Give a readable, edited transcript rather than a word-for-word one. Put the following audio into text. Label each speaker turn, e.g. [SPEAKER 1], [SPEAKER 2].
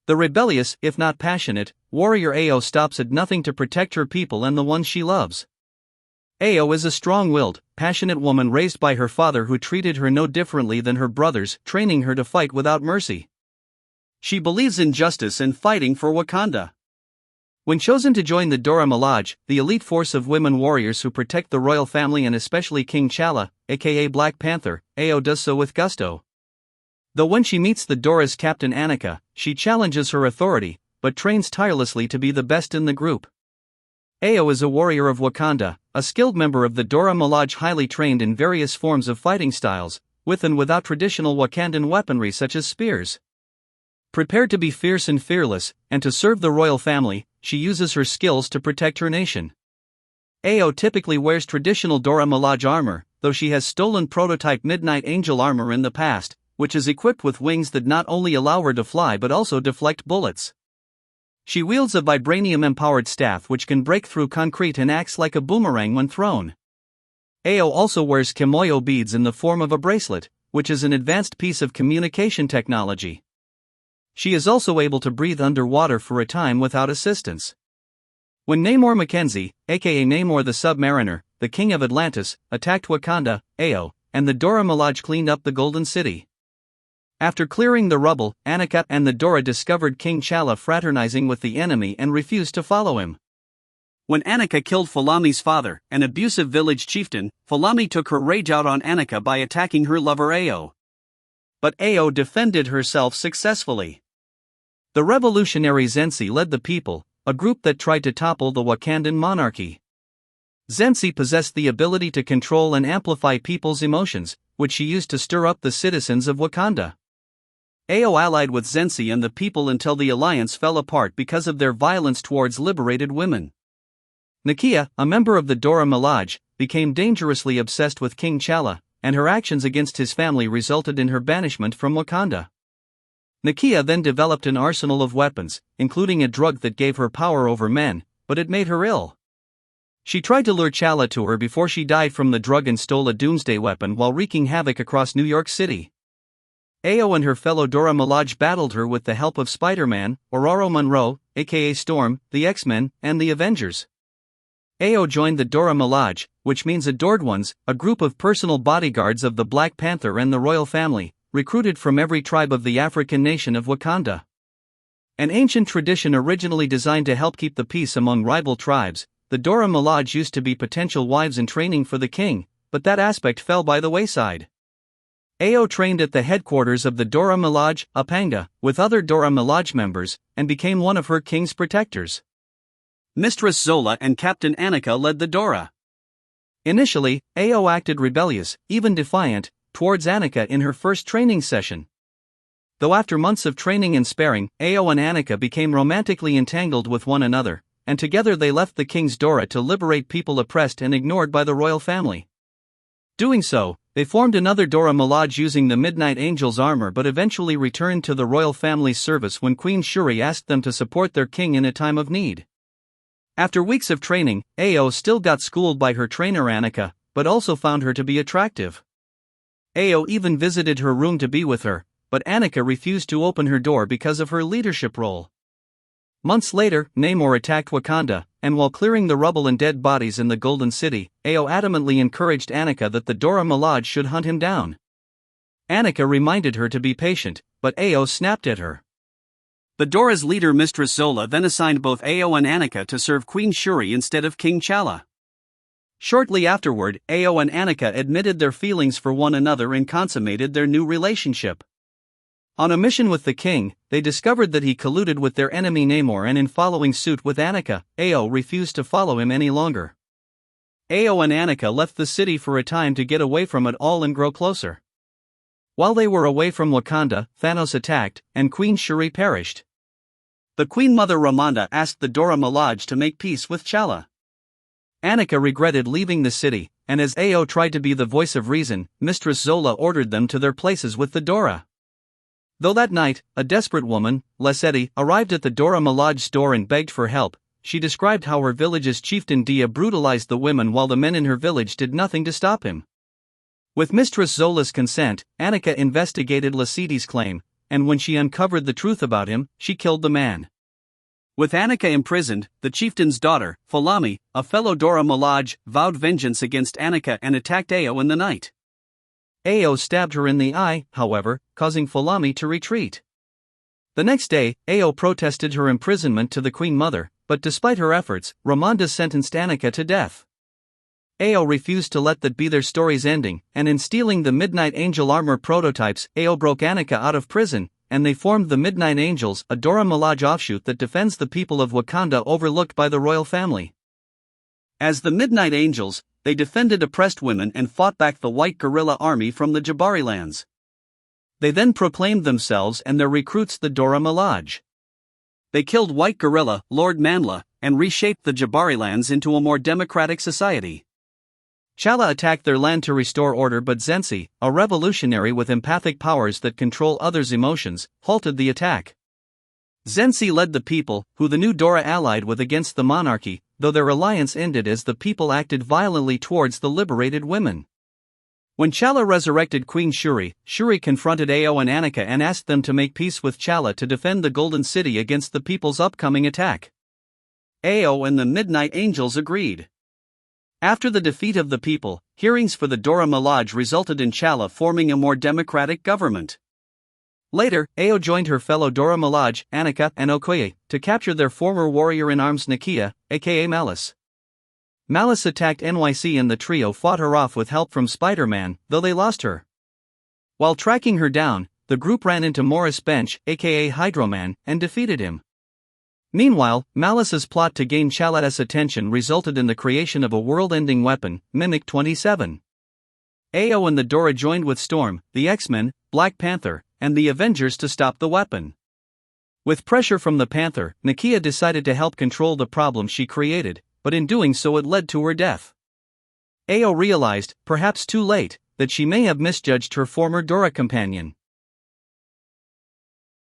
[SPEAKER 1] The rebellious, if not passionate, warrior Ayo stops at nothing to protect her people and the ones she loves. Ayo is a strong-willed, passionate woman raised by her father who treated her no differently than her brothers, training her to fight without mercy. She believes in justice and fighting for Wakanda. When chosen to join the Dora Milaje, the elite force of women warriors who protect the royal family and especially King T'Challa, aka Black Panther, Ayo does so with gusto. Though when she meets the Dora's captain Aneka, she challenges her authority, but trains tirelessly to be the best in the group. Ayo is a warrior of Wakanda, a skilled member of the Dora Milaje, highly trained in various forms of fighting styles, with and without traditional Wakandan weaponry such as spears. Prepared to be fierce and fearless, and to serve the royal family, she uses her skills to protect her nation. Ayo typically wears traditional Dora Milaje armor, though she has stolen prototype Midnight Angel armor in the past, which is equipped with wings that not only allow her to fly but also deflect bullets. She wields a vibranium-empowered staff which can break through concrete and acts like a boomerang when thrown. Ayo also wears kimoyo beads in the form of a bracelet, which is an advanced piece of communication technology. She is also able to breathe underwater for a time without assistance. When Namor Mackenzie, aka Namor the Submariner, the king of Atlantis, attacked Wakanda, Ayo and the Dora Milaje cleaned up the Golden City. After clearing the rubble, Aneka and the Dora discovered King T'Challa fraternizing with the enemy and refused to follow him. When Aneka killed Falami's father, an abusive village chieftain, Falami took her rage out on Aneka by attacking her lover Ayo. But Ayo defended herself successfully. The revolutionary Zensi led the people, a group that tried to topple the Wakandan monarchy. Zensi possessed the ability to control and amplify people's emotions, which she used to stir up the citizens of Wakanda. Ayo allied with Zensi and the people until the alliance fell apart because of their violence towards liberated women. Nakia, a member of the Dora Milaje, became dangerously obsessed with King T'Challa, and her actions against his family resulted in her banishment from Wakanda. Nakia then developed an arsenal of weapons, including a drug that gave her power over men, but it made her ill. She tried to lure T'Challa to her before she died from the drug and stole a doomsday weapon while wreaking havoc across New York City. Ayo and her fellow Dora Milaje battled her with the help of Spider-Man, Ororo Munroe, aka Storm, the X-Men, and the Avengers. Ayo joined the Dora Milaje, which means adored ones, a group of personal bodyguards of the Black Panther and the royal family, recruited from every tribe of the African nation of Wakanda. An ancient tradition originally designed to help keep the peace among rival tribes, the Dora Milaje used to be potential wives in training for the king, but that aspect fell by the wayside. Ayo trained at the headquarters of the Dora Milaje, Upanga, with other Dora Milaje members, and became one of her king's protectors. Mistress Zola and Captain Aneka led the Dora. Initially, Ayo acted rebellious, even defiant, towards Aneka in her first training session. Though after months of training and sparring, Ayo and Aneka became romantically entangled with one another, and together they left the king's Dora to liberate people oppressed and ignored by the royal family. Doing so, they formed another Dora Milaje using the Midnight Angel's armor but eventually returned to the royal family's service when Queen Shuri asked them to support their king in a time of need. After weeks of training, Ayo still got schooled by her trainer Aneka, but also found her to be attractive. Ayo even visited her room to be with her, but Aneka refused to open her door because of her leadership role. Months later, Namor attacked Wakanda, and while clearing the rubble and dead bodies in the Golden City, Ayo adamantly encouraged Aneka that the Dora Milaje should hunt him down. Aneka reminded her to be patient, but Ayo snapped at her. The Dora's leader Mistress Zola then assigned both Ayo and Aneka to serve Queen Shuri instead of King T'Challa. Shortly afterward, Ayo and Aneka admitted their feelings for one another and consummated their new relationship. On a mission with the king, they discovered that he colluded with their enemy Namor, and in following suit with Aneka, Ayo refused to follow him any longer. Ayo and Aneka left the city for a time to get away from it all and grow closer. While they were away from Wakanda, Thanos attacked, and Queen Shuri perished. The Queen Mother Ramonda asked the Dora Milaje to make peace with T'Challa. Aneka regretted leaving the city, and as Ayo tried to be the voice of reason, Mistress Zola ordered them to their places with the Dora. Though that night, a desperate woman, Lesedi, arrived at the Dora Milaje's door and begged for help, she described how her village's chieftain Dia brutalized the women while the men in her village did nothing to stop him. With Mistress Zola's consent, Aneka investigated Lesedi's claim, and when she uncovered the truth about him, she killed the man. With Aneka imprisoned, the chieftain's daughter, Fulami, a fellow Dora Milaje, vowed vengeance against Aneka and attacked Ayo in the night. Ayo stabbed her in the eye, however, causing Fulami to retreat. The next day, Ayo protested her imprisonment to the Queen Mother, but despite her efforts, Ramonda sentenced Aneka to death. Ayo refused to let that be their story's ending, and in stealing the Midnight Angel armor prototypes, Ayo broke Aneka out of prison, and they formed the Midnight Angels, a Dora Milaje offshoot that defends the people of Wakanda overlooked by the royal family. As the Midnight Angels, they defended oppressed women and fought back the white guerrilla army from the Jabari lands. They then proclaimed themselves and their recruits the Dora Milaje. They killed white guerrilla, Lord Manla, and reshaped the Jabari lands into a more democratic society. Chala attacked their land to restore order, but Zensi, a revolutionary with empathic powers that control others' emotions, halted the attack. Zensi led the people, who the new Dora allied with, against the monarchy, though their alliance ended as the people acted violently towards the liberated women. When Chala resurrected Queen Shuri, Shuri confronted Ayo and Aneka and asked them to make peace with Chala to defend the Golden City against the people's upcoming attack. Ayo and the Midnight Angels agreed. After the defeat of the people, hearings for the Dora Milaje resulted in Chala forming a more democratic government. Later, Ayo joined her fellow Dora Milaje, Aneka and Okoye, to capture their former warrior-in-arms Nakia, aka Malice. Malice attacked NYC and the trio fought her off with help from Spider-Man, though they lost her. While tracking her down, the group ran into Morris Bench, aka Hydro-Man, and defeated him. Meanwhile, Malice's plot to gain Chala's attention resulted in the creation of a world-ending weapon, Mimic 27. Ayo and the Dora joined with Storm, the X-Men, Black Panther, and the Avengers to stop the weapon. With pressure from the Panther, Nakia decided to help control the problem she created, but in doing so it led to her death. Ayo realized, perhaps too late, that she may have misjudged her former Dora companion.